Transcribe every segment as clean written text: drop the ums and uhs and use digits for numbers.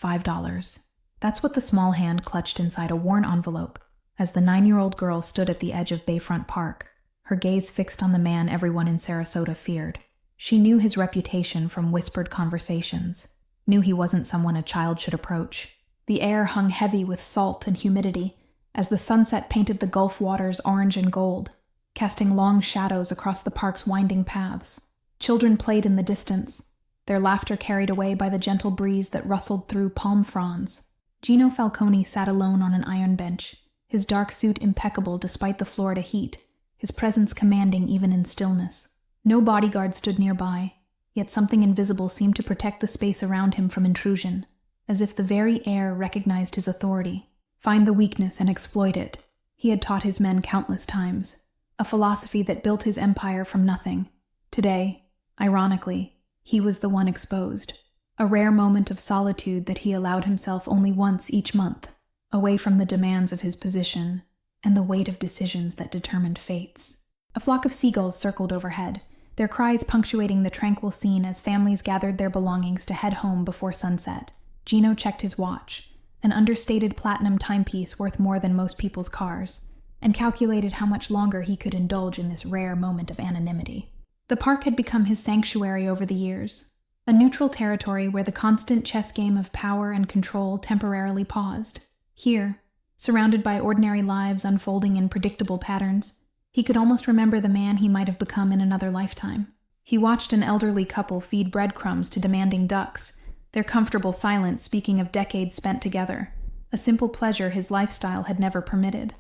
$5. That's what the small hand clutched inside a worn envelope as the 9-year-old girl stood at the edge of Bayfront Park, her gaze fixed on the man everyone in Sarasota feared. She knew his reputation from whispered conversations, knew he wasn't someone a child should approach. The air hung heavy with salt and humidity as the sunset painted the Gulf waters orange and gold, casting long shadows across the park's winding paths. Children played in the distance, their laughter carried away by the gentle breeze that rustled through palm fronds. Gino Falcone sat alone on an iron bench, his dark suit impeccable despite the Florida heat, his presence commanding even in stillness. No bodyguard stood nearby, yet something invisible seemed to protect the space around him from intrusion, as if the very air recognized his authority. Find the weakness and exploit it, he had taught his men countless times, a philosophy that built his empire from nothing. Today, ironically, he was the one exposed, a rare moment of solitude that he allowed himself only once each month, away from the demands of his position and the weight of decisions that determined fates. A flock of seagulls circled overhead, their cries punctuating the tranquil scene as families gathered their belongings to head home before sunset. Gino checked his watch, an understated platinum timepiece worth more than most people's cars, and calculated how much longer he could indulge in this rare moment of anonymity. The park had become his sanctuary over the years, a neutral territory where the constant chess game of power and control temporarily paused. Here, surrounded by ordinary lives unfolding in predictable patterns, he could almost remember the man he might have become in another lifetime. He watched an elderly couple feed breadcrumbs to demanding ducks, their comfortable silence speaking of decades spent together, a simple pleasure his lifestyle had never permitted.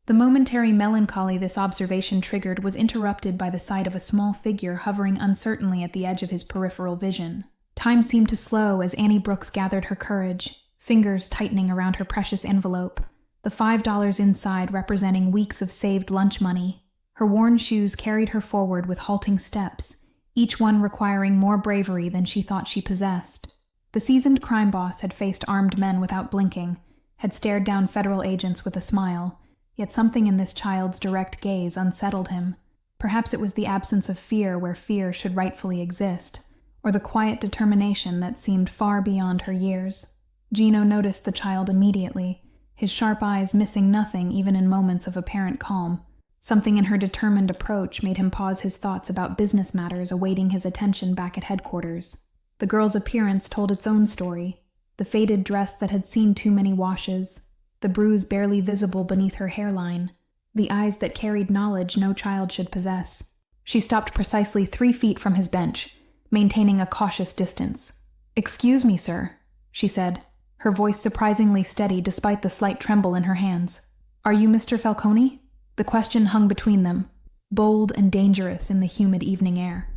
The momentary melancholy this observation triggered was interrupted by the sight of a small figure hovering uncertainly at the edge of his peripheral vision. Time seemed to slow as Annie Brooks gathered her courage, fingers tightening around her precious envelope, the $5 inside representing weeks of saved lunch money. Her worn shoes carried her forward with halting steps, each one requiring more bravery than she thought she possessed. The seasoned crime boss had faced armed men without blinking, had stared down federal agents with a smile, yet something in this child's direct gaze unsettled him. Perhaps it was the absence of fear where fear should rightfully exist, or the quiet determination that seemed far beyond her years. Gino noticed the child immediately, his sharp eyes missing nothing even in moments of apparent calm. Something in her determined approach made him pause his thoughts about business matters awaiting his attention back at headquarters. The girl's appearance told its own story, the faded dress that had seen too many washes, the bruise barely visible beneath her hairline, the eyes that carried knowledge no child should possess. She stopped precisely 3 feet from his bench, maintaining a cautious distance. "Excuse me, sir," she said, her voice surprisingly steady despite the slight tremble in her hands. "Are you Mr. Falcone?" The question hung between them, bold and dangerous in the humid evening air.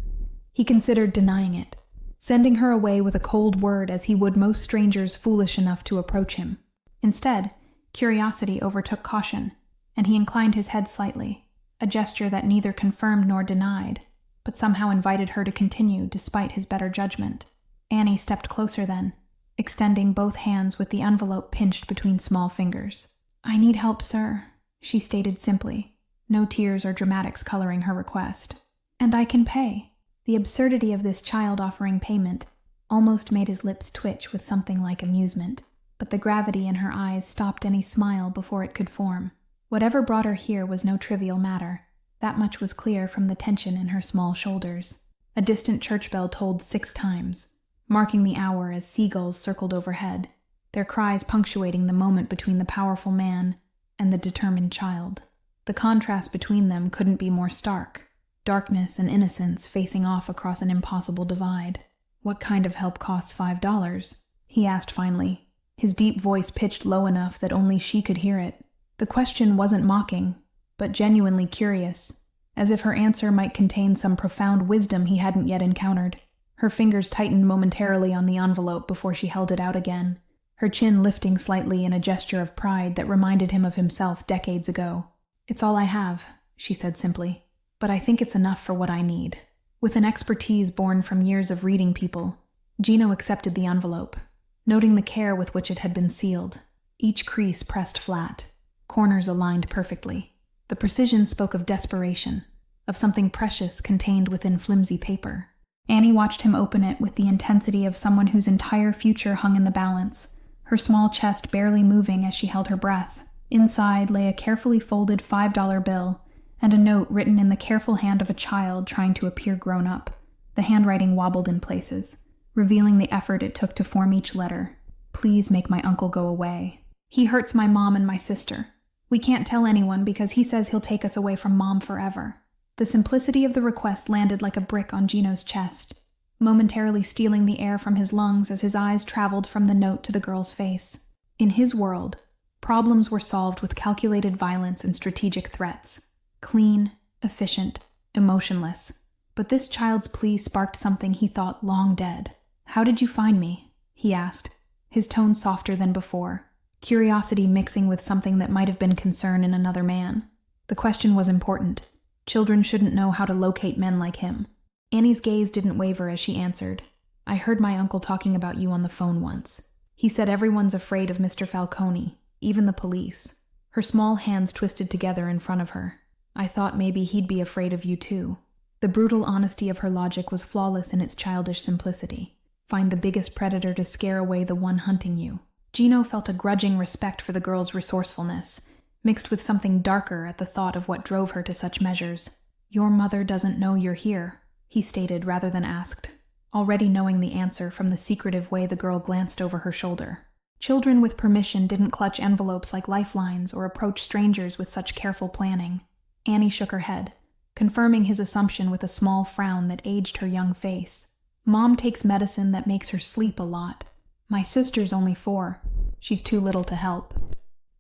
He considered denying it, sending her away with a cold word as he would most strangers foolish enough to approach him. Instead, curiosity overtook caution, and he inclined his head slightly, a gesture that neither confirmed nor denied, but somehow invited her to continue despite his better judgment. Annie stepped closer then, extending both hands with the envelope pinched between small fingers. "I need help, sir," she stated simply, no tears or dramatics coloring her request. "And I can pay." The absurdity of this child offering payment almost made his lips twitch with something like amusement, but the gravity in her eyes stopped any smile before it could form. Whatever brought her here was no trivial matter. That much was clear from the tension in her small shoulders. A distant church bell tolled 6 times, marking the hour as seagulls circled overhead, their cries punctuating the moment between the powerful man and the determined child. The contrast between them couldn't be more stark, darkness and innocence facing off across an impossible divide. "What kind of help costs $5? He asked finally, his deep voice pitched low enough that only she could hear it. The question wasn't mocking, but genuinely curious, as if her answer might contain some profound wisdom he hadn't yet encountered. Her fingers tightened momentarily on the envelope before she held it out again, her chin lifting slightly in a gesture of pride that reminded him of himself decades ago. "It's all I have," she said simply, "but I think it's enough for what I need." With an expertise born from years of reading people, Gino accepted the envelope, noting the care with which it had been sealed, each crease pressed flat, corners aligned perfectly. The precision spoke of desperation, of something precious contained within flimsy paper. Annie watched him open it with the intensity of someone whose entire future hung in the balance, her small chest barely moving as she held her breath. Inside lay a carefully folded $5 bill and a note written in the careful hand of a child trying to appear grown up. The handwriting wobbled in places, revealing the effort it took to form each letter. Please make my uncle go away. He hurts my mom and my sister. We can't tell anyone because he says he'll take us away from Mom forever. The simplicity of the request landed like a brick on Gino's chest, momentarily stealing the air from his lungs as his eyes traveled from the note to the girl's face. In his world, problems were solved with calculated violence and strategic threats. Clean, efficient, emotionless. But this child's plea sparked something he thought long dead. "How did you find me?" he asked, his tone softer than before, curiosity mixing with something that might have been concern in another man. The question was important. Children shouldn't know how to locate men like him. Annie's gaze didn't waver as she answered. "I heard my uncle talking about you on the phone once. He said everyone's afraid of Mr. Falcone, even the police." Her small hands twisted together in front of her. "I thought maybe he'd be afraid of you too." The brutal honesty of her logic was flawless in its childish simplicity. Find the biggest predator to scare away the one hunting you. Gino felt a grudging respect for the girl's resourcefulness, mixed with something darker at the thought of what drove her to such measures. "Your mother doesn't know you're here," he stated rather than asked, already knowing the answer from the secretive way the girl glanced over her shoulder. Children with permission didn't clutch envelopes like lifelines or approach strangers with such careful planning. Annie shook her head, confirming his assumption with a small frown that aged her young face. "Mom takes medicine that makes her sleep a lot. My sister's only 4. She's too little to help."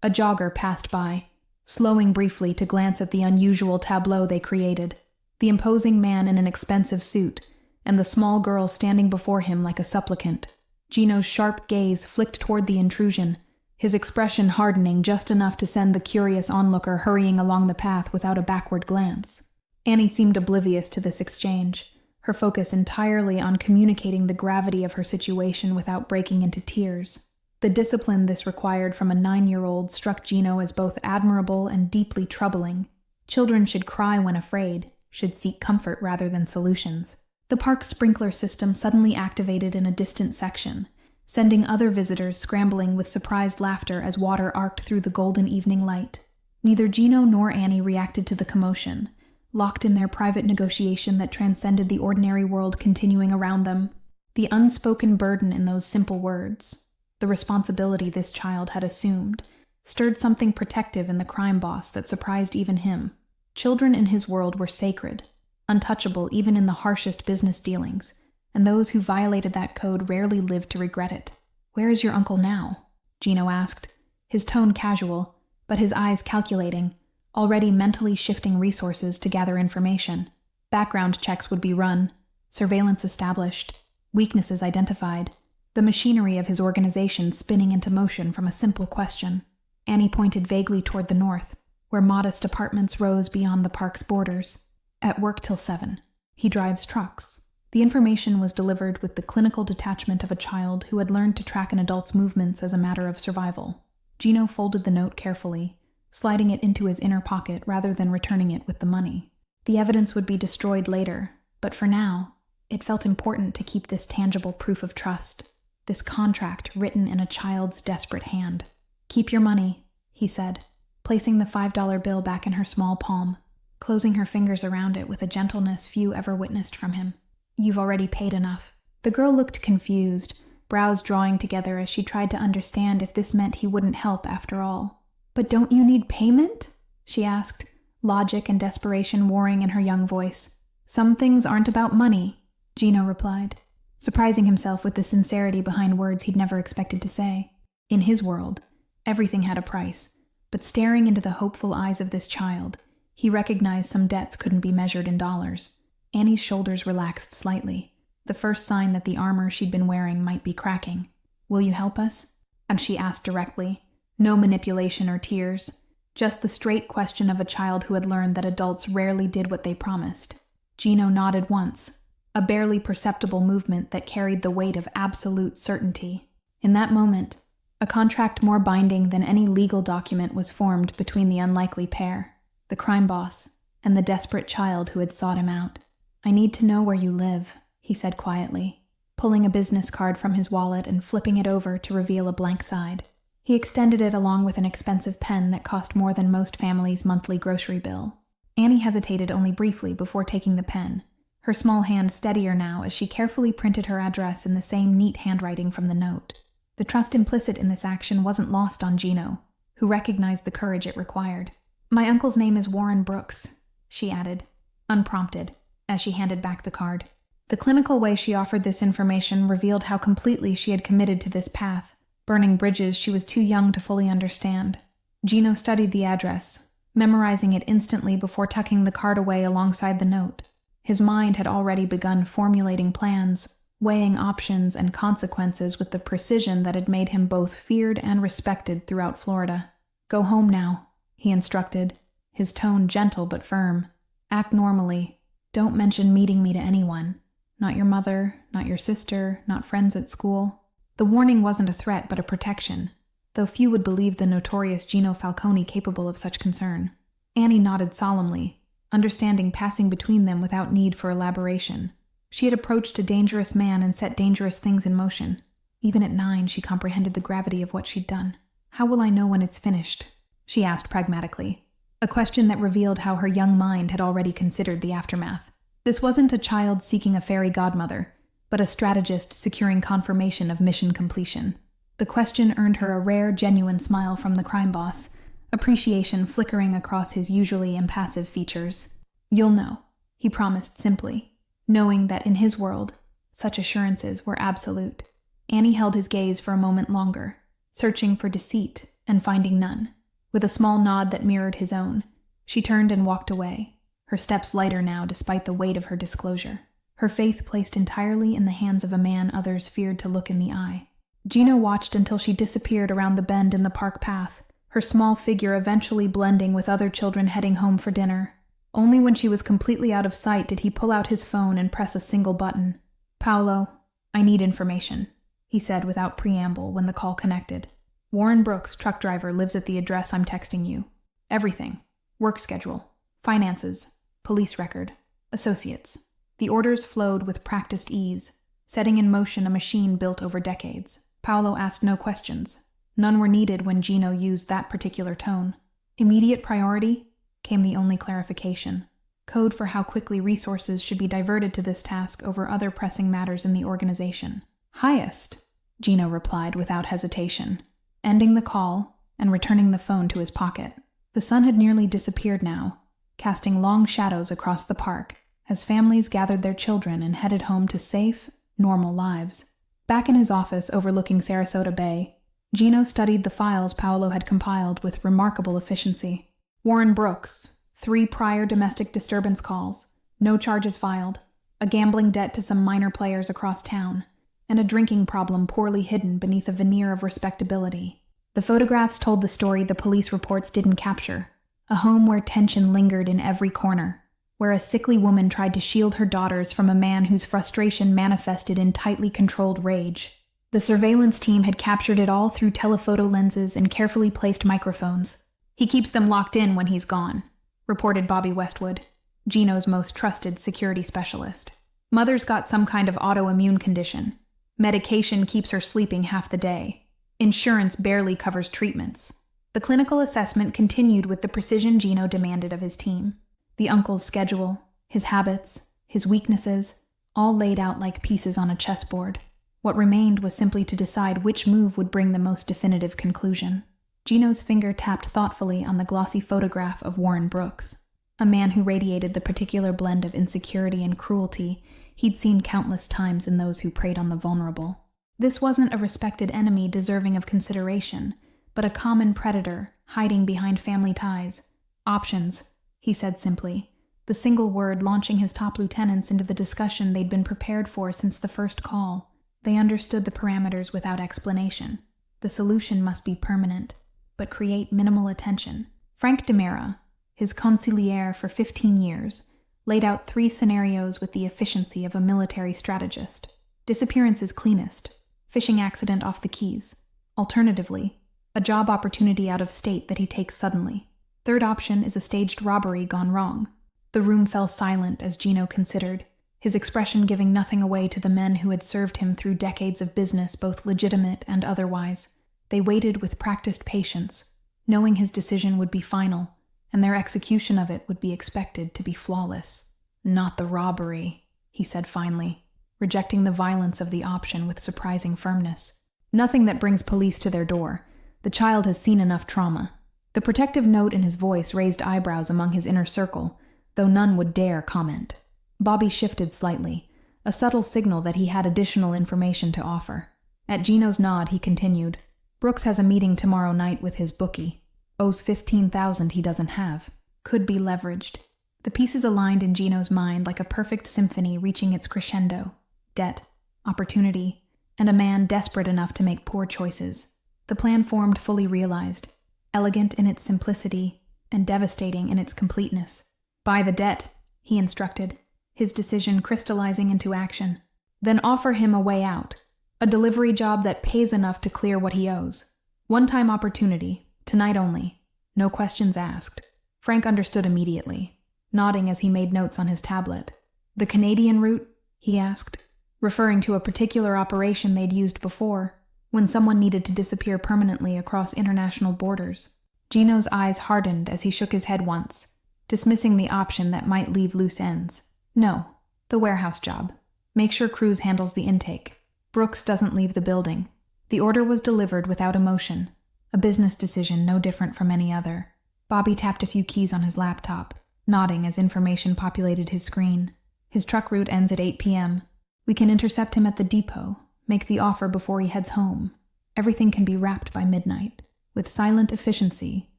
A jogger passed by, slowing briefly to glance at the unusual tableau they created. The imposing man in an expensive suit, and the small girl standing before him like a supplicant. Gino's sharp gaze flicked toward the intrusion, his expression hardening just enough to send the curious onlooker hurrying along the path without a backward glance. Annie seemed oblivious to this exchange, her focus entirely on communicating the gravity of her situation without breaking into tears. The discipline this required from a 9-year-old struck Gino as both admirable and deeply troubling. Children should cry when afraid, should seek comfort rather than solutions. The park's sprinkler system suddenly activated in a distant section, sending other visitors scrambling with surprised laughter as water arced through the golden evening light. Neither Gino nor Annie reacted to the commotion, locked in their private negotiation that transcended the ordinary world continuing around them. The unspoken burden in those simple words, the responsibility this child had assumed, stirred something protective in the crime boss that surprised even him. Children in his world were sacred, untouchable even in the harshest business dealings, and those who violated that code rarely lived to regret it. "Where is your uncle now?" Gino asked, his tone casual, but his eyes calculating, already mentally shifting resources to gather information. Background checks would be run, surveillance established, weaknesses identified, the machinery of his organization spinning into motion from a simple question. Annie pointed vaguely toward the north, where modest apartments rose beyond the park's borders. "At work till 7. He drives trucks." The information was delivered with the clinical detachment of a child who had learned to track an adult's movements as a matter of survival. Gino folded the note carefully, sliding it into his inner pocket rather than returning it with the money. The evidence would be destroyed later, but for now, it felt important to keep this tangible proof of trust, this contract written in a child's desperate hand. "Keep your money," he said, placing the $5 bill back in her small palm, closing her fingers around it with a gentleness few ever witnessed from him. "You've already paid enough." The girl looked confused, brows drawing together as she tried to understand if this meant he wouldn't help after all. "But don't you need payment?" she asked, logic and desperation warring in her young voice. "Some things aren't about money," Gino replied, surprising himself with the sincerity behind words he'd never expected to say. In his world, everything had a price, but staring into the hopeful eyes of this child, he recognized some debts couldn't be measured in dollars. Annie's shoulders relaxed slightly, the first sign that the armor she'd been wearing might be cracking. "Will you help us?" And she asked directly, no manipulation or tears, just the straight question of a child who had learned that adults rarely did what they promised. Gino nodded once, a barely perceptible movement that carried the weight of absolute certainty. In that moment, a contract more binding than any legal document was formed between the unlikely pair, the crime boss, and the desperate child who had sought him out. "I need to know where you live," he he said quietly, pulling a business card from his wallet and flipping it over to reveal a blank side. He extended it along with an expensive pen that cost more than most families' monthly grocery bill. Annie hesitated only briefly before taking the pen, her small hand steadier now as she carefully printed her address in the same neat handwriting from the note. The trust implicit in this action wasn't lost on Gino, who recognized the courage it required. "My uncle's name is Warren Brooks," she added, unprompted, as she handed back the card. The clinical way she offered this information revealed how completely she had committed to this path, burning bridges she was too young to fully understand. Gino studied the address, memorizing it instantly before tucking the card away alongside the note. His mind had already begun formulating plans, weighing options and consequences with the precision that had made him both feared and respected throughout Florida. "Go home now," he instructed, his tone gentle but firm. "Act normally. Don't mention meeting me to anyone. Not your mother, not your sister, not friends at school." The warning wasn't a threat but a protection, though few would believe the notorious Gino Falcone capable of such concern. Annie nodded solemnly, understanding passing between them without need for elaboration. She had approached a dangerous man and set dangerous things in motion. Even at 9, she comprehended the gravity of what she'd done. "How will I know when it's finished?" she asked pragmatically, a question that revealed how her young mind had already considered the aftermath. This wasn't a child seeking a fairy godmother, but a strategist securing confirmation of mission completion. The question earned her a rare, genuine smile from the crime boss, appreciation flickering across his usually impassive features. "You'll know," he promised simply, knowing that in his world, such assurances were absolute. Annie held his gaze for a moment longer, searching for deceit and finding none. With a small nod that mirrored his own, she turned and walked away, her steps lighter now despite the weight of her disclosure, her faith placed entirely in the hands of a man others feared to look in the eye. Gino watched until she disappeared around the bend in the park path, her small figure eventually blending with other children heading home for dinner. Only when she was completely out of sight did he pull out his phone and press a single button. "Paolo, I need information," he said without preamble when the call connected. "Warren Brooks, truck driver, lives at the address I'm texting you. Everything. Work schedule, finances, police record, associates." The orders flowed with practiced ease, setting in motion a machine built over decades. Paolo asked no questions. None were needed when Gino used that particular tone. Immediate priority came the only clarification. Code for how quickly resources should be diverted to this task over other pressing matters in the organization. "Highest," Gino replied without hesitation, ending the call and returning the phone to his pocket. The sun had nearly disappeared now, casting long shadows across the park as families gathered their children and headed home to safe, normal lives. Back in his office overlooking Sarasota Bay, Gino studied the files Paolo had compiled with remarkable efficiency. Warren Brooks, 3 prior domestic disturbance calls, no charges filed, a gambling debt to some minor players across town, and a drinking problem poorly hidden beneath a veneer of respectability. The photographs told the story the police reports didn't capture, a home where tension lingered in every corner, where a sickly woman tried to shield her daughters from a man whose frustration manifested in tightly controlled rage. The surveillance team had captured it all through telephoto lenses and carefully placed microphones. "He keeps them locked in when he's gone," reported Bobby Westwood, Gino's most trusted security specialist. "Mother's got some kind of autoimmune condition. Medication keeps her sleeping half the day. Insurance barely covers treatments." The clinical assessment continued with the precision Gino demanded of his team. The uncle's schedule, his habits, his weaknesses, all laid out like pieces on a chessboard. What remained was simply to decide which move would bring the most definitive conclusion. Gino's finger tapped thoughtfully on the glossy photograph of Warren Brooks, a man who radiated the particular blend of insecurity and cruelty he'd seen countless times in those who preyed on the vulnerable. This wasn't a respected enemy deserving of consideration, but a common predator hiding behind family ties. "Options," he said simply, the single word launching his top lieutenants into the discussion they'd been prepared for since the first call. They understood the parameters without explanation. The solution must be permanent, but create minimal attention. Frank DeMera, his consigliere for 15 years, laid out 3 scenarios with the efficiency of a military strategist. Disappearance is cleanest. Fishing accident off the Keys. Alternatively, a job opportunity out of state that he takes suddenly. Third option is a staged robbery gone wrong. The room fell silent as Gino considered, his expression giving nothing away to the men who had served him through decades of business, both legitimate and otherwise. They waited with practiced patience, knowing his decision would be final, and their execution of it would be expected to be flawless. "Not the robbery," he said finally, rejecting the violence of the option with surprising firmness. "Nothing that brings police to their door. The child has seen enough trauma." The protective note in his voice raised eyebrows among his inner circle, though none would dare comment. Bobby shifted slightly, a subtle signal that he had additional information to offer. At Gino's nod, he continued, "Brooks has a meeting tomorrow night with his bookie. Owes $15,000 he doesn't have. Could be leveraged." The pieces aligned in Gino's mind like a perfect symphony reaching its crescendo. Debt, opportunity, and a man desperate enough to make poor choices. The plan formed fully realized, elegant in its simplicity and devastating in its completeness. "Buy the debt," he instructed, his decision crystallizing into action. "Then offer him a way out, a delivery job that pays enough to clear what he owes. One-time opportunity, tonight only, no questions asked." Frank understood immediately, nodding as he made notes on his tablet. "The Canadian route?" he asked, referring to a particular operation they'd used before, when someone needed to disappear permanently across international borders. Gino's eyes hardened as he shook his head once, dismissing the option that might leave loose ends. "No, the warehouse job. Make sure Cruz handles the intake. Brooks doesn't leave the building." The order was delivered without emotion, a business decision no different from any other. Bobby tapped a few keys on his laptop, nodding as information populated his screen. "His truck route ends at 8 p.m. We can intercept him at the depot, make the offer before he heads home. Everything can be wrapped by midnight." With silent efficiency,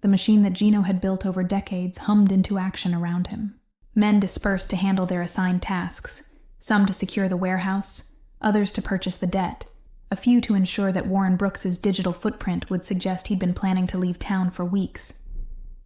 the machine that Gino had built over decades hummed into action around him. Men dispersed to handle their assigned tasks, some to secure the warehouse, others to purchase the debt, a few to ensure that Warren Brooks's digital footprint would suggest he'd been planning to leave town for weeks.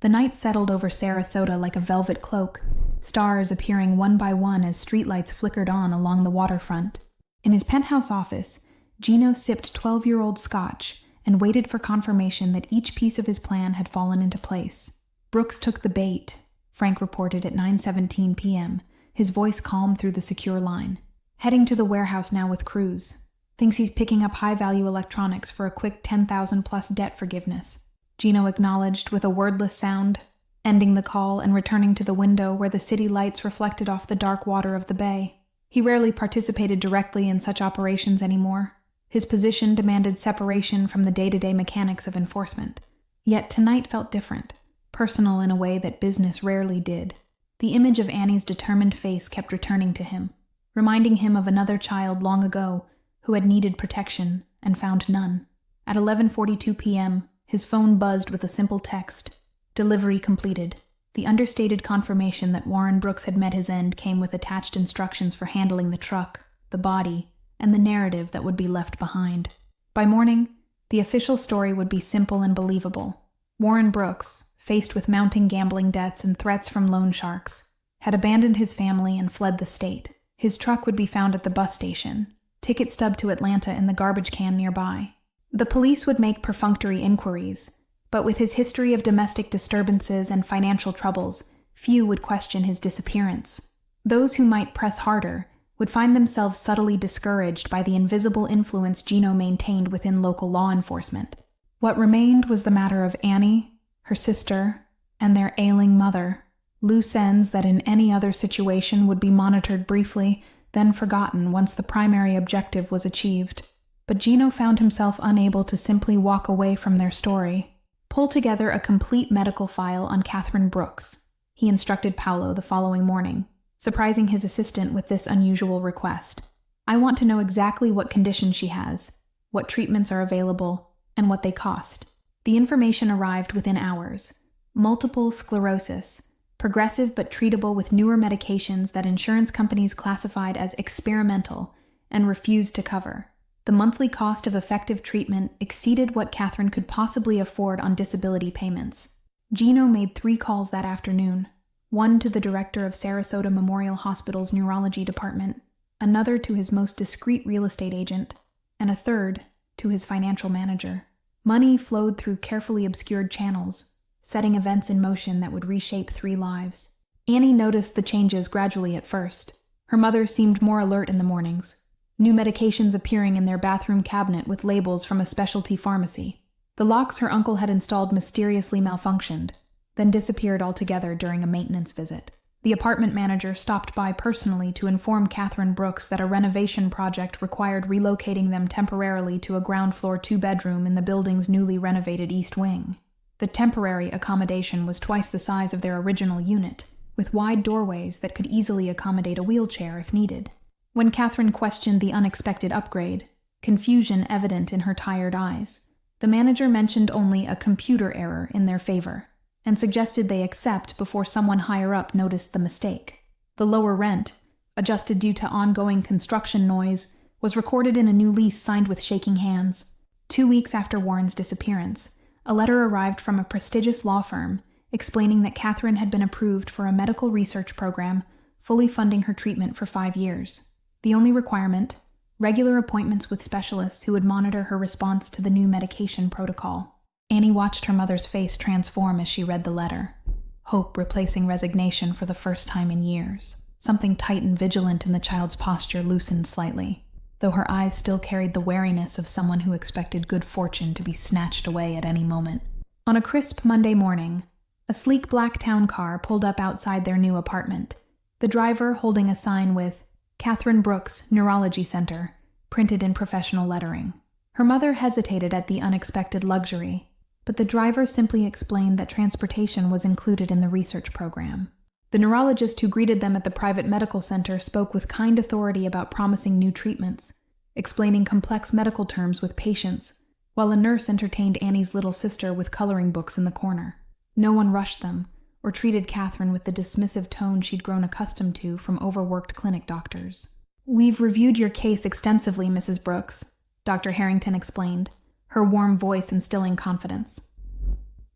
The night settled over Sarasota like a velvet cloak, stars appearing one by one as streetlights flickered on along the waterfront. In his penthouse office, Gino sipped 12-year-old scotch and waited for confirmation that each piece of his plan had fallen into place. "Brooks took the bait," Frank reported at 9:17 p.m., his voice calm through the secure line. "Heading to the warehouse now with Cruz. Thinks he's picking up high-value electronics for a quick $10,000+ debt forgiveness." Gino acknowledged with a wordless sound, ending the call and returning to the window where the city lights reflected off the dark water of the bay. He rarely participated directly in such operations anymore. His position demanded separation from the day-to-day mechanics of enforcement. Yet tonight felt different, personal in a way that business rarely did. The image of Annie's determined face kept returning to him, reminding him of another child long ago who had needed protection and found none. At 11:42 p.m., his phone buzzed with a simple text, "Delivery completed." The understated confirmation that Warren Brooks had met his end came with attached instructions for handling the truck, the body, and the narrative that would be left behind. By morning, the official story would be simple and believable. Warren Brooks, faced with mounting gambling debts and threats from loan sharks, had abandoned his family and fled the state. His truck would be found at the bus station, ticket stub to Atlanta in the garbage can nearby. The police would make perfunctory inquiries, but with his history of domestic disturbances and financial troubles, few would question his disappearance. Those who might press harder would find themselves subtly discouraged by the invisible influence Gino maintained within local law enforcement. What remained was the matter of Annie, her sister, and their ailing mother, loose ends that in any other situation would be monitored briefly, then forgotten once the primary objective was achieved. But Gino found himself unable to simply walk away from their story. "Pull together a complete medical file on Catherine Brooks," he instructed Paolo the following morning, surprising his assistant with this unusual request. "I want to know exactly what condition she has, what treatments are available, and what they cost." The information arrived within hours. Multiple sclerosis, progressive but treatable with newer medications that insurance companies classified as experimental and refused to cover. The monthly cost of effective treatment exceeded what Catherine could possibly afford on disability payments. Gino made 3 calls that afternoon, one to the director of Sarasota Memorial Hospital's neurology department, another to his most discreet real estate agent, and a third to his financial manager. Money flowed through carefully obscured channels, setting events in motion that would reshape 3 lives. Annie noticed the changes gradually at first. Her mother seemed more alert in the mornings, new medications appearing in their bathroom cabinet with labels from a specialty pharmacy. The locks her uncle had installed mysteriously malfunctioned, then disappeared altogether during a maintenance visit. The apartment manager stopped by personally to inform Catherine Brooks that a renovation project required relocating them temporarily to a ground-floor 2-bedroom in the building's newly renovated East Wing. The temporary accommodation was twice the size of their original unit, with wide doorways that could easily accommodate a wheelchair if needed. When Catherine questioned the unexpected upgrade, confusion evident in her tired eyes, the manager mentioned only a computer error in their favor, and suggested they accept before someone higher up noticed the mistake. The lower rent, adjusted due to ongoing construction noise, was recorded in a new lease signed with shaking hands. 2 weeks after Warren's disappearance, a letter arrived from a prestigious law firm explaining that Catherine had been approved for a medical research program, fully funding her treatment for 5 years. The only requirement, regular appointments with specialists who would monitor her response to the new medication protocol. Annie watched her mother's face transform as she read the letter, hope replacing resignation for the first time in years. Something tight and vigilant in the child's posture loosened slightly, though her eyes still carried the wariness of someone who expected good fortune to be snatched away at any moment. On a crisp Monday morning, a sleek black town car pulled up outside their new apartment, the driver holding a sign with Catherine Brooks, Neurology Center, printed in professional lettering. Her mother hesitated at the unexpected luxury, but the driver simply explained that transportation was included in the research program. The neurologist who greeted them at the private medical center spoke with kind authority about promising new treatments, explaining complex medical terms with patients, while a nurse entertained Annie's little sister with coloring books in the corner. No one rushed them, or treated Catherine with the dismissive tone she'd grown accustomed to from overworked clinic doctors. "We've reviewed your case extensively, Mrs. Brooks," Dr. Harrington explained, her warm voice instilling confidence.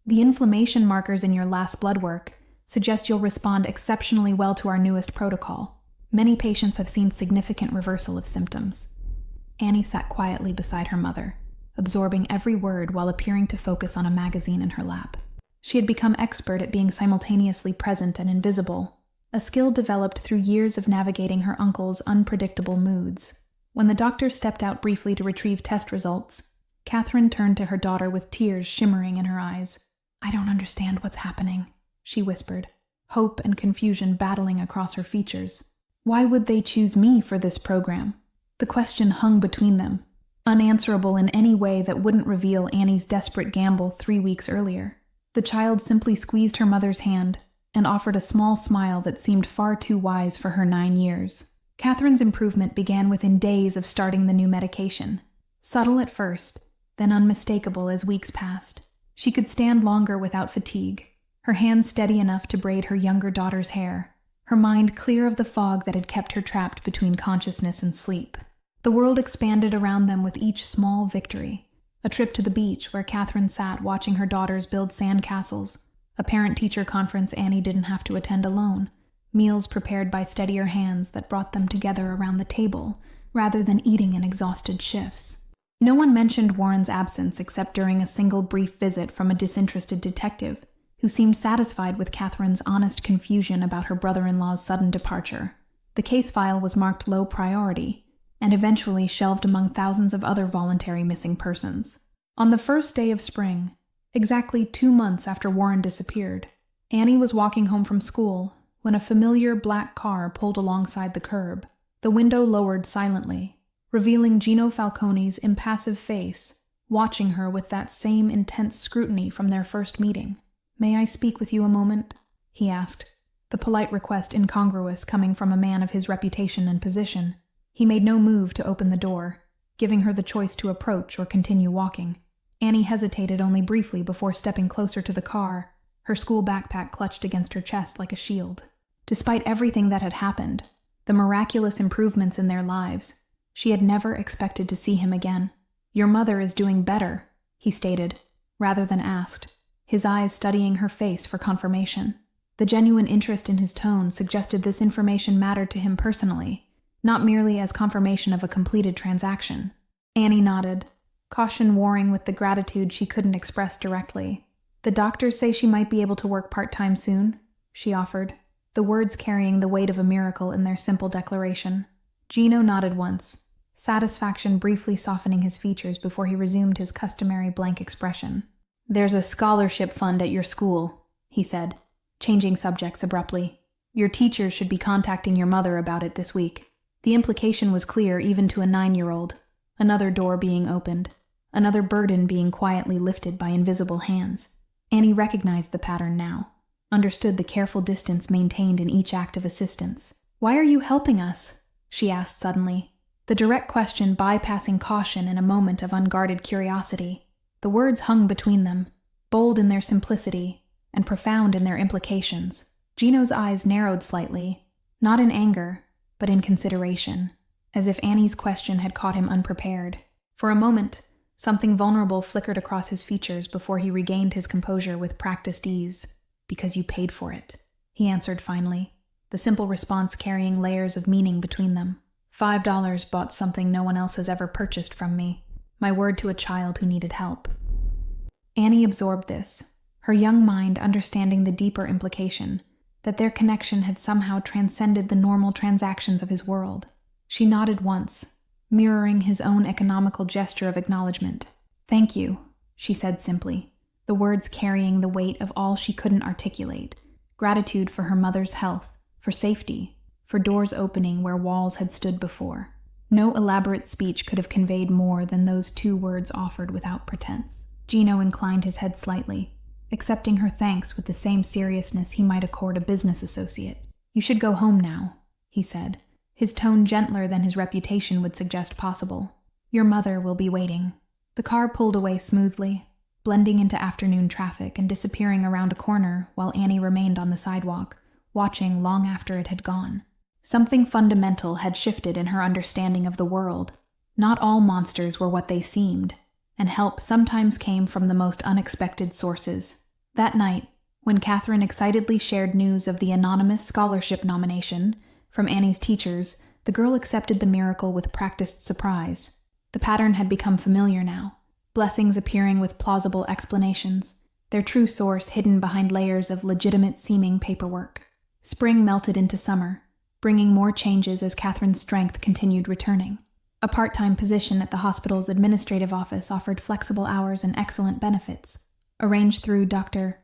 "The inflammation markers in your last blood work suggest you'll respond exceptionally well to our newest protocol. Many patients have seen significant reversal of symptoms." Annie sat quietly beside her mother, absorbing every word while appearing to focus on a magazine in her lap. She had become expert at being simultaneously present and invisible, a skill developed through years of navigating her uncle's unpredictable moods. When the doctor stepped out briefly to retrieve test results, Catherine turned to her daughter with tears shimmering in her eyes. "I don't understand what's happening," she whispered, hope and confusion battling across her features. Why would they choose me for this program? The question hung between them, unanswerable in any way that wouldn't reveal Annie's desperate gamble 3 weeks earlier. The child simply squeezed her mother's hand and offered a small smile that seemed far too wise for her 9 years. Catherine's improvement began within days of starting the new medication. Subtle at first, then unmistakable as weeks passed. She could stand longer without fatigue, her hands steady enough to braid her younger daughter's hair, her mind clear of the fog that had kept her trapped between consciousness and sleep. The world expanded around them with each small victory. A trip to the beach where Catherine sat watching her daughters build sand castles, a parent-teacher conference Annie didn't have to attend alone, meals prepared by steadier hands that brought them together around the table, rather than eating in exhausted shifts. No one mentioned Warren's absence except during a single brief visit from a disinterested detective, who seemed satisfied with Catherine's honest confusion about her brother-in-law's sudden departure. The case file was marked low priority, and eventually shelved among thousands of other voluntary missing persons. On the first day of spring, exactly 2 months after Warren disappeared, Annie was walking home from school when a familiar black car pulled alongside the curb. The window lowered silently, revealing Gino Falcone's impassive face, watching her with that same intense scrutiny from their first meeting. "May I speak with you a moment?" he asked, the polite request incongruous coming from a man of his reputation and position. He made no move to open the door, giving her the choice to approach or continue walking. Annie hesitated only briefly before stepping closer to the car, her school backpack clutched against her chest like a shield. Despite everything that had happened, the miraculous improvements in their lives, she had never expected to see him again. "Your mother is doing better," he stated, rather than asked, his eyes studying her face for confirmation. The genuine interest in his tone suggested this information mattered to him personally, not merely as confirmation of a completed transaction. Annie nodded, caution warring with the gratitude she couldn't express directly. "The doctors say she might be able to work part-time soon," she offered, the words carrying the weight of a miracle in their simple declaration. Gino nodded once, satisfaction briefly softening his features before he resumed his customary blank expression. "There's a scholarship fund at your school," he said, changing subjects abruptly. "Your teachers should be contacting your mother about it this week." The implication was clear even to a 9-year-old. Another door being opened, another burden being quietly lifted by invisible hands. Annie recognized the pattern now, understood the careful distance maintained in each act of assistance. "Why are you helping us?" she asked suddenly, the direct question bypassing caution in a moment of unguarded curiosity. The words hung between them, bold in their simplicity and profound in their implications. Gino's eyes narrowed slightly, not in anger, but in consideration, as if Annie's question had caught him unprepared. For a moment, something vulnerable flickered across his features before he regained his composure with practiced ease. "Because you paid for it," he answered finally, the simple response carrying layers of meaning between them. $5 bought something no one else has ever purchased from me. My word to a child who needed help. Annie absorbed this, her young mind understanding the deeper implication, that their connection had somehow transcended the normal transactions of his world. She nodded once, mirroring his own economical gesture of acknowledgement. "Thank you," she said simply, the words carrying the weight of all she couldn't articulate. Gratitude for her mother's health, for safety, for doors opening where walls had stood before. No elaborate speech could have conveyed more than those 2 words offered without pretense. Gino inclined his head slightly, accepting her thanks with the same seriousness he might accord a business associate. "You should go home now," he said, his tone gentler than his reputation would suggest possible. "Your mother will be waiting." The car pulled away smoothly, blending into afternoon traffic and disappearing around a corner while Annie remained on the sidewalk, watching long after it had gone. Something fundamental had shifted in her understanding of the world. Not all monsters were what they seemed, and help sometimes came from the most unexpected sources. That night, when Catherine excitedly shared news of the anonymous scholarship nomination from Annie's teachers, the girl accepted the miracle with practiced surprise. The pattern had become familiar now, blessings appearing with plausible explanations, their true source hidden behind layers of legitimate-seeming paperwork. Spring melted into summer, bringing more changes as Catherine's strength continued returning. A part-time position at the hospital's administrative office offered flexible hours and excellent benefits, arranged through Dr.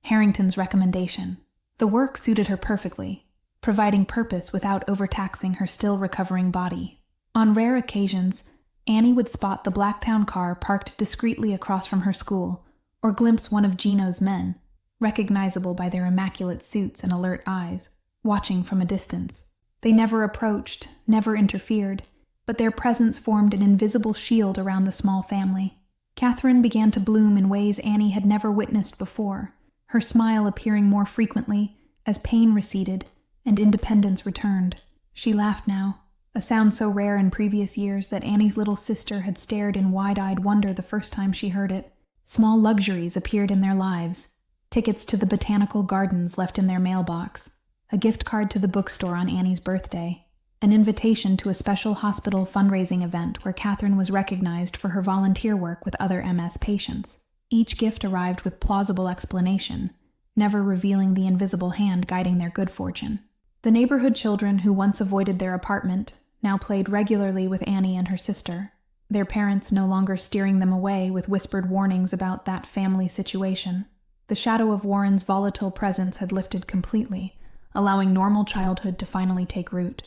Harrington's recommendation. The work suited her perfectly, providing purpose without overtaxing her still-recovering body. On rare occasions, Annie would spot the Blacktown car parked discreetly across from her school, or glimpse one of Gino's men, recognizable by their immaculate suits and alert eyes, watching from a distance. They never approached, never interfered, but their presence formed an invisible shield around the small family. Catherine began to bloom in ways Annie had never witnessed before, her smile appearing more frequently as pain receded and independence returned. She laughed now, a sound so rare in previous years that Annie's little sister had stared in wide-eyed wonder the first time she heard it. Small luxuries appeared in their lives, tickets to the botanical gardens left in their mailbox, a gift card to the bookstore on Annie's birthday, an invitation to a special hospital fundraising event where Catherine was recognized for her volunteer work with other MS patients. Each gift arrived with plausible explanation, never revealing the invisible hand guiding their good fortune. The neighborhood children who once avoided their apartment now played regularly with Annie and her sister, their parents no longer steering them away with whispered warnings about that family situation. The shadow of Warren's volatile presence had lifted completely, allowing normal childhood to finally take root.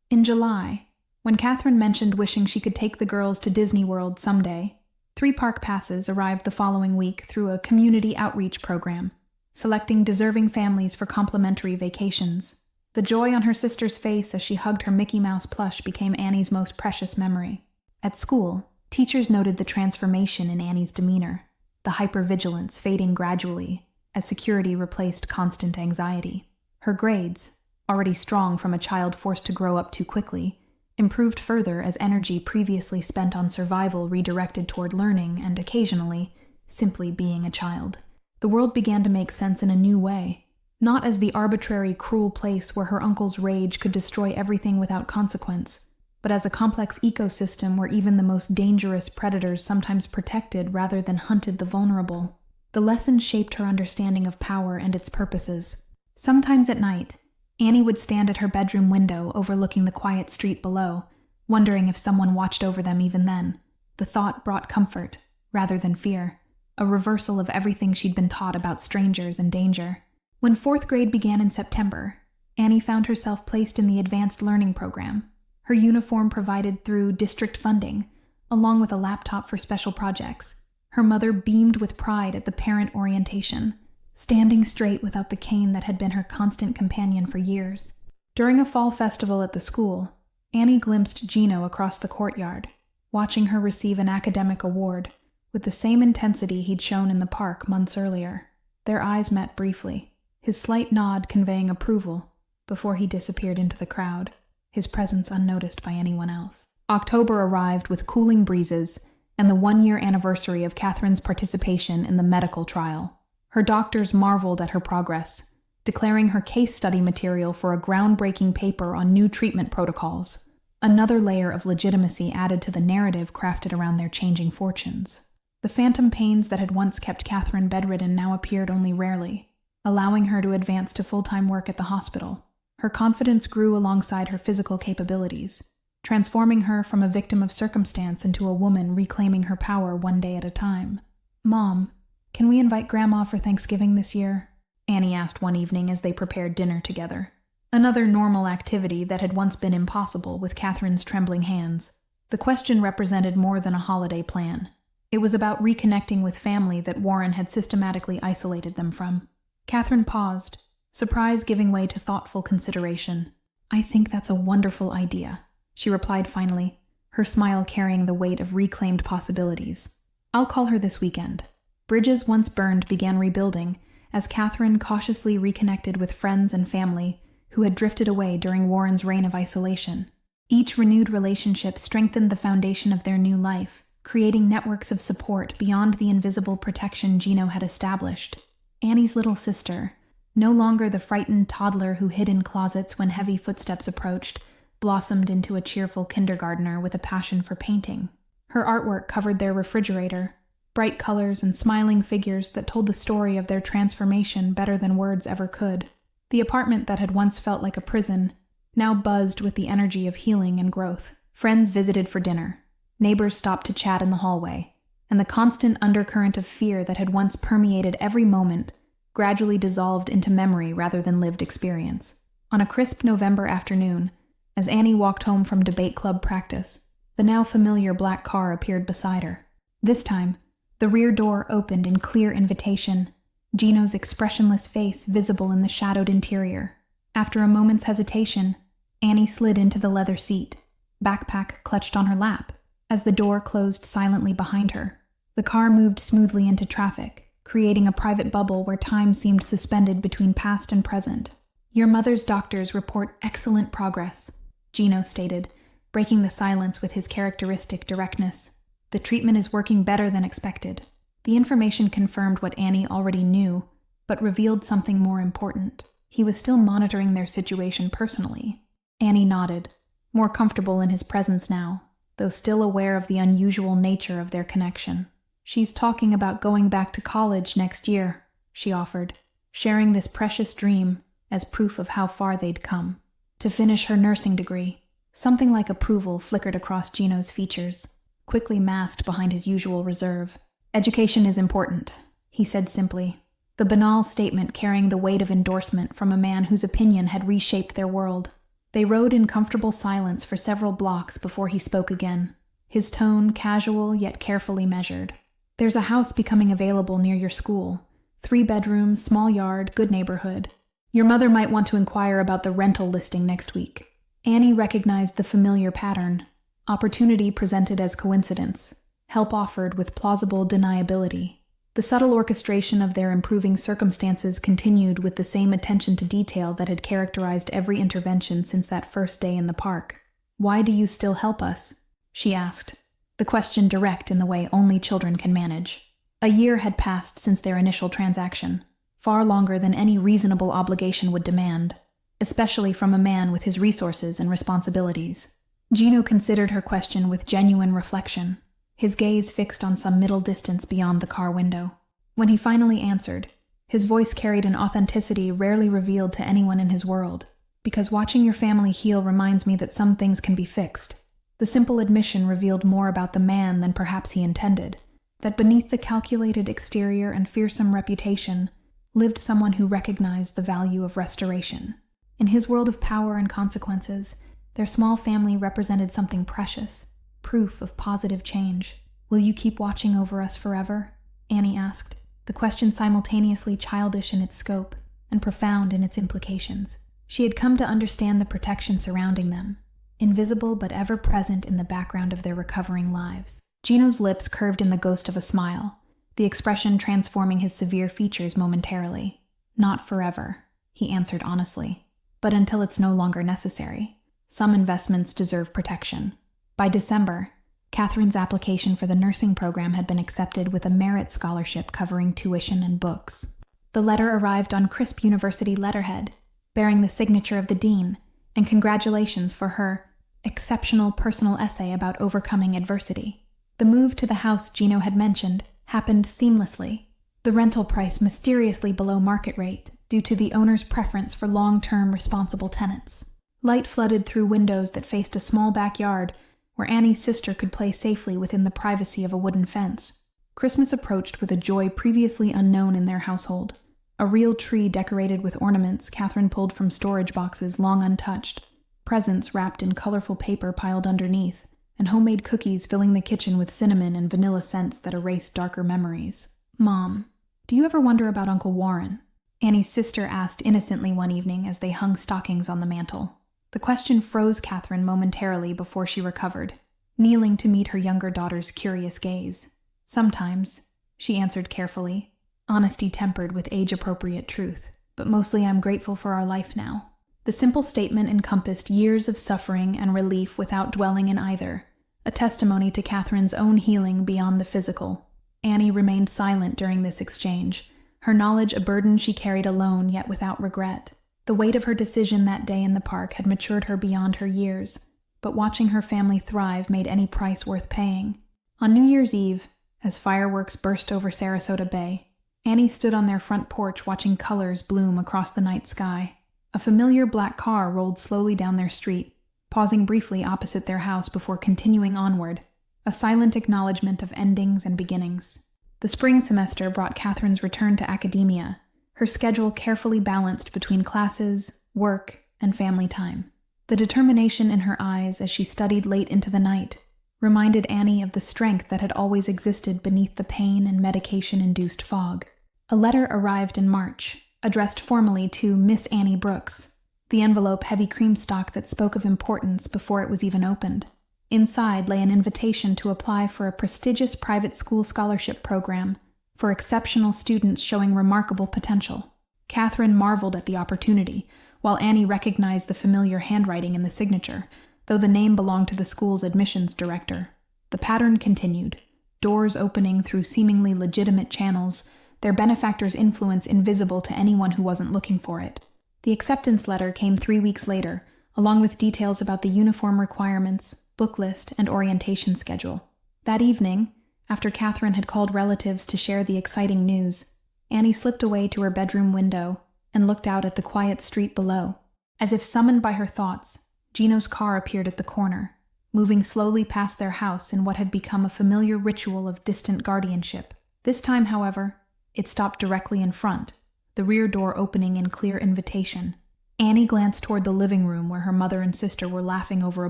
In July, when Catherine mentioned wishing she could take the girls to Disney World someday, 3 park passes arrived the following week through a community outreach program, selecting deserving families for complimentary vacations. The joy on her sister's face as she hugged her Mickey Mouse plush became Annie's most precious memory. At school, teachers noted the transformation in Annie's demeanor, the hypervigilance fading gradually as security replaced constant anxiety. Her grades, already strong from a child forced to grow up too quickly, improved further as energy previously spent on survival redirected toward learning and occasionally, simply being a child. The world began to make sense in a new way, not as the arbitrary, cruel place where her uncle's rage could destroy everything without consequence, but as a complex ecosystem where even the most dangerous predators sometimes protected rather than hunted the vulnerable. The lesson shaped her understanding of power and its purposes. Sometimes at night, Annie would stand at her bedroom window overlooking the quiet street below, wondering if someone watched over them even then. The thought brought comfort, rather than fear, a reversal of everything she'd been taught about strangers and danger. When 4th grade began in September, Annie found herself placed in the advanced learning program, her uniform provided through district funding, along with a laptop for special projects. Her mother beamed with pride at the parent orientation, standing straight without the cane that had been her constant companion for years. During a fall festival at the school, Annie glimpsed Gino across the courtyard, watching her receive an academic award with the same intensity he'd shown in the park months earlier. Their eyes met briefly, his slight nod conveying approval before he disappeared into the crowd, his presence unnoticed by anyone else. October arrived with cooling breezes and the 1-year anniversary of Catherine's participation in the medical trial. Her doctors marveled at her progress, declaring her case study material for a groundbreaking paper on new treatment protocols, another layer of legitimacy added to the narrative crafted around their changing fortunes. The phantom pains that had once kept Catherine bedridden now appeared only rarely, allowing her to advance to full-time work at the hospital. Her confidence grew alongside her physical capabilities, transforming her from a victim of circumstance into a woman reclaiming her power one day at a time. "Mom, can we invite Grandma for Thanksgiving this year?" Annie asked one evening as they prepared dinner together. Another normal activity that had once been impossible with Catherine's trembling hands. The question represented more than a holiday plan. It was about reconnecting with family that Warren had systematically isolated them from. Catherine paused, surprise giving way to thoughtful consideration. "I think that's a wonderful idea," she replied finally, her smile carrying the weight of reclaimed possibilities. "I'll call her this weekend." Bridges once burned began rebuilding as Catherine cautiously reconnected with friends and family who had drifted away during Warren's reign of isolation. Each renewed relationship strengthened the foundation of their new life, creating networks of support beyond the invisible protection Gino had established. Annie's little sister, no longer the frightened toddler who hid in closets when heavy footsteps approached, blossomed into a cheerful kindergartner with a passion for painting. Her artwork covered their refrigerator, bright colors and smiling figures that told the story of their transformation better than words ever could. The apartment that had once felt like a prison now buzzed with the energy of healing and growth. Friends visited for dinner. Neighbors stopped to chat in the hallway, and the constant undercurrent of fear that had once permeated every moment gradually dissolved into memory rather than lived experience. On a crisp November afternoon, as Annie walked home from debate club practice, the now familiar black car appeared beside her. This time, the rear door opened in clear invitation, Gino's expressionless face visible in the shadowed interior. After a moment's hesitation, Annie slid into the leather seat, backpack clutched on her lap, as the door closed silently behind her. The car moved smoothly into traffic, creating a private bubble where time seemed suspended between past and present. "Your mother's doctors report excellent progress," Gino stated, breaking the silence with his characteristic directness. "The treatment is working better than expected." The information confirmed what Annie already knew, but revealed something more important. He was still monitoring their situation personally. Annie nodded, more comfortable in his presence now, though still aware of the unusual nature of their connection. "She's talking about going back to college next year," she offered, sharing this precious dream as proof of how far they'd come. "To finish her nursing degree." Something like approval flickered across Gino's features, quickly masked behind his usual reserve. "Education is important," he said simply, the banal statement carrying the weight of endorsement from a man whose opinion had reshaped their world. They rode in comfortable silence for several blocks before he spoke again, his tone casual yet carefully measured. "There's a house becoming available near your school. 3 bedrooms, small yard, good neighborhood. Your mother might want to inquire about the rental listing next week." Annie recognized the familiar pattern. Opportunity presented as coincidence, help offered with plausible deniability. The subtle orchestration of their improving circumstances continued with the same attention to detail that had characterized every intervention since that first day in the park. "Why do you still help us?" she asked, the question direct in the way only children can manage. A year had passed since their initial transaction, far longer than any reasonable obligation would demand, especially from a man with his resources and responsibilities. Gino considered her question with genuine reflection, his gaze fixed on some middle distance beyond the car window. When he finally answered, His voice carried an authenticity rarely revealed to anyone in his world. Because watching your family heal reminds me that some things can be fixed. The simple admission revealed more about the man than perhaps he intended, that beneath the calculated exterior and fearsome reputation lived someone who recognized the value of restoration. In his world of power and consequences, their small family represented something precious, proof of positive change. "Will you keep watching over us forever?" Annie asked, the question simultaneously childish in its scope and profound in its implications. She had come to understand the protection surrounding them, invisible but ever present in the background of their recovering lives. Gino's lips curved in the ghost of a smile, the expression transforming his severe features momentarily. "Not forever," he answered honestly, "but until it's no longer necessary. Some investments deserve protection." By December, Catherine's application for the nursing program had been accepted with a merit scholarship covering tuition and books. The letter arrived on crisp university letterhead, bearing the signature of the dean, and congratulations for her exceptional personal essay about overcoming adversity. The move to the house Gino had mentioned happened seamlessly, the rental price mysteriously below market rate due to the owner's preference for long-term responsible tenants. Light flooded through windows that faced a small backyard where Annie's sister could play safely within the privacy of a wooden fence. Christmas approached with a joy previously unknown in their household. A real tree decorated with ornaments Catherine pulled from storage boxes long untouched, presents wrapped in colorful paper piled underneath, and homemade cookies filling the kitchen with cinnamon and vanilla scents that erased darker memories. "Mom, do you ever wonder about Uncle Warren?" Annie's sister asked innocently one evening as they hung stockings on the mantel. The question froze Catherine momentarily before she recovered, kneeling to meet her younger daughter's curious gaze. "Sometimes," she answered carefully, honesty tempered with age-appropriate truth, "but mostly I'm grateful for our life now." The simple statement encompassed years of suffering and relief without dwelling in either, a testimony to Catherine's own healing beyond the physical. Annie remained silent during this exchange, her knowledge a burden she carried alone yet without regret. The weight of her decision that day in the park had matured her beyond her years, but watching her family thrive made any price worth paying. On New Year's Eve, as fireworks burst over Sarasota Bay, Annie stood on their front porch watching colors bloom across the night sky. A familiar black car rolled slowly down their street, pausing briefly opposite their house before continuing onward, a silent acknowledgement of endings and beginnings. The spring semester brought Catherine's return to academia, her schedule carefully balanced between classes, work, and family time. The determination in her eyes as she studied late into the night reminded Annie of the strength that had always existed beneath the pain and medication-induced fog. A letter arrived in March, addressed formally to Miss Annie Brooks, the envelope heavy cream stock that spoke of importance before it was even opened. Inside lay an invitation to apply for a prestigious private school scholarship program for exceptional students showing remarkable potential. Catherine marveled at the opportunity, while Annie recognized the familiar handwriting in the signature, though the name belonged to the school's admissions director. The pattern continued, doors opening through seemingly legitimate channels, their benefactor's influence invisible to anyone who wasn't looking for it. The acceptance letter came 3 weeks later, along with details about the uniform requirements, book list, and orientation schedule. That evening, after Catherine had called relatives to share the exciting news, Annie slipped away to her bedroom window and looked out at the quiet street below. As if summoned by her thoughts, Gino's car appeared at the corner, moving slowly past their house in what had become a familiar ritual of distant guardianship. This time, however, it stopped directly in front, the rear door opening in clear invitation. Annie glanced toward the living room where her mother and sister were laughing over a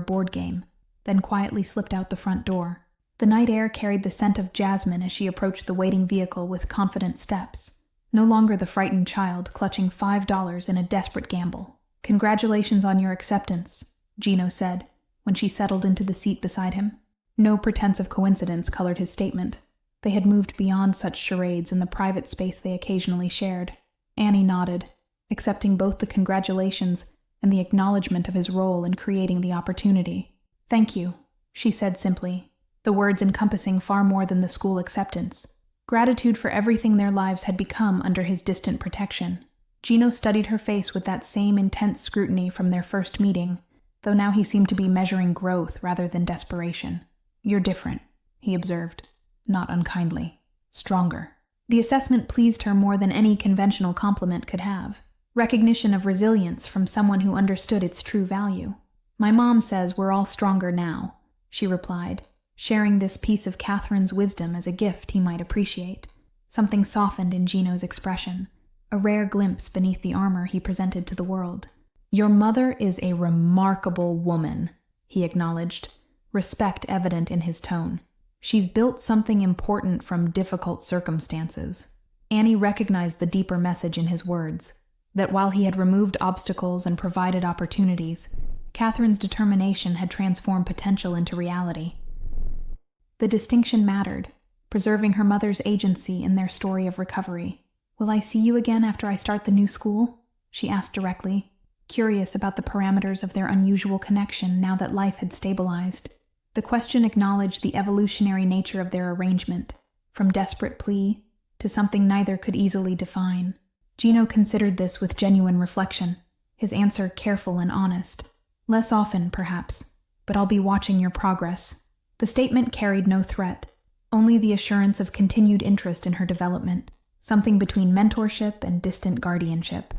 board game, then quietly slipped out the front door. The night air carried the scent of jasmine as she approached the waiting vehicle with confident steps, no longer the frightened child clutching $5 in a desperate gamble. "Congratulations on your acceptance," Gino said, when she settled into the seat beside him. No pretense of coincidence colored his statement. They had moved beyond such charades in the private space they occasionally shared. Annie nodded, accepting both the congratulations and the acknowledgement of his role in creating the opportunity. "Thank you," she said simply, the words encompassing far more than the school acceptance. Gratitude for everything their lives had become under his distant protection. Gino studied her face with that same intense scrutiny from their first meeting, though now he seemed to be measuring growth rather than desperation. "You're different," he observed, not unkindly. "Stronger." The assessment pleased her more than any conventional compliment could have. Recognition of resilience from someone who understood its true value. "My mom says we're all stronger now," she replied, sharing this piece of Catherine's wisdom as a gift he might appreciate. Something softened in Gino's expression, a rare glimpse beneath the armor he presented to the world. "Your mother is a remarkable woman," he acknowledged, respect evident in his tone. "She's built something important from difficult circumstances." Annie recognized the deeper message in his words, that while he had removed obstacles and provided opportunities, Catherine's determination had transformed potential into reality. The distinction mattered, preserving her mother's agency in their story of recovery. "Will I see you again after I start the new school?" she asked directly, curious about the parameters of their unusual connection now that life had stabilized. The question acknowledged the evolutionary nature of their arrangement, from desperate plea to something neither could easily define. Gino considered this with genuine reflection, his answer careful and honest. "Less often, perhaps, but I'll be watching your progress." The statement carried no threat, only the assurance of continued interest in her development, something between mentorship and distant guardianship.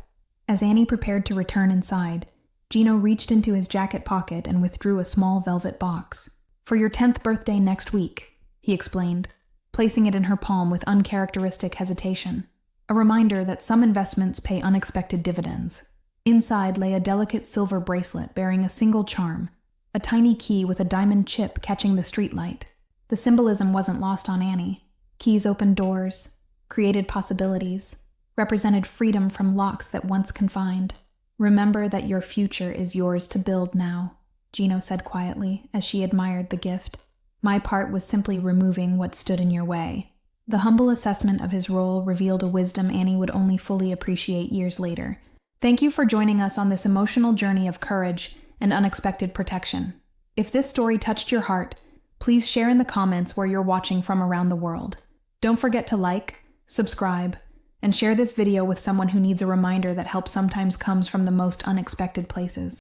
As Annie prepared to return inside, Gino reached into his jacket pocket and withdrew a small velvet box. "For your 10th birthday next week," he explained, placing it in her palm with uncharacteristic hesitation. A reminder that some investments pay unexpected dividends. Inside lay a delicate silver bracelet bearing a single charm, a tiny key with a diamond chip catching the streetlight. The symbolism wasn't lost on Annie. Keys opened doors, created possibilities, represented freedom from locks that once confined. "Remember that your future is yours to build now," Gino said quietly as she admired the gift. "My part was simply removing what stood in your way." The humble assessment of his role revealed a wisdom Annie would only fully appreciate years later. Thank you for joining us on this emotional journey of courage and unexpected protection. If this story touched your heart, please share in the comments where you're watching from around the world. Don't forget to like, subscribe, and share this video with someone who needs a reminder that help sometimes comes from the most unexpected places.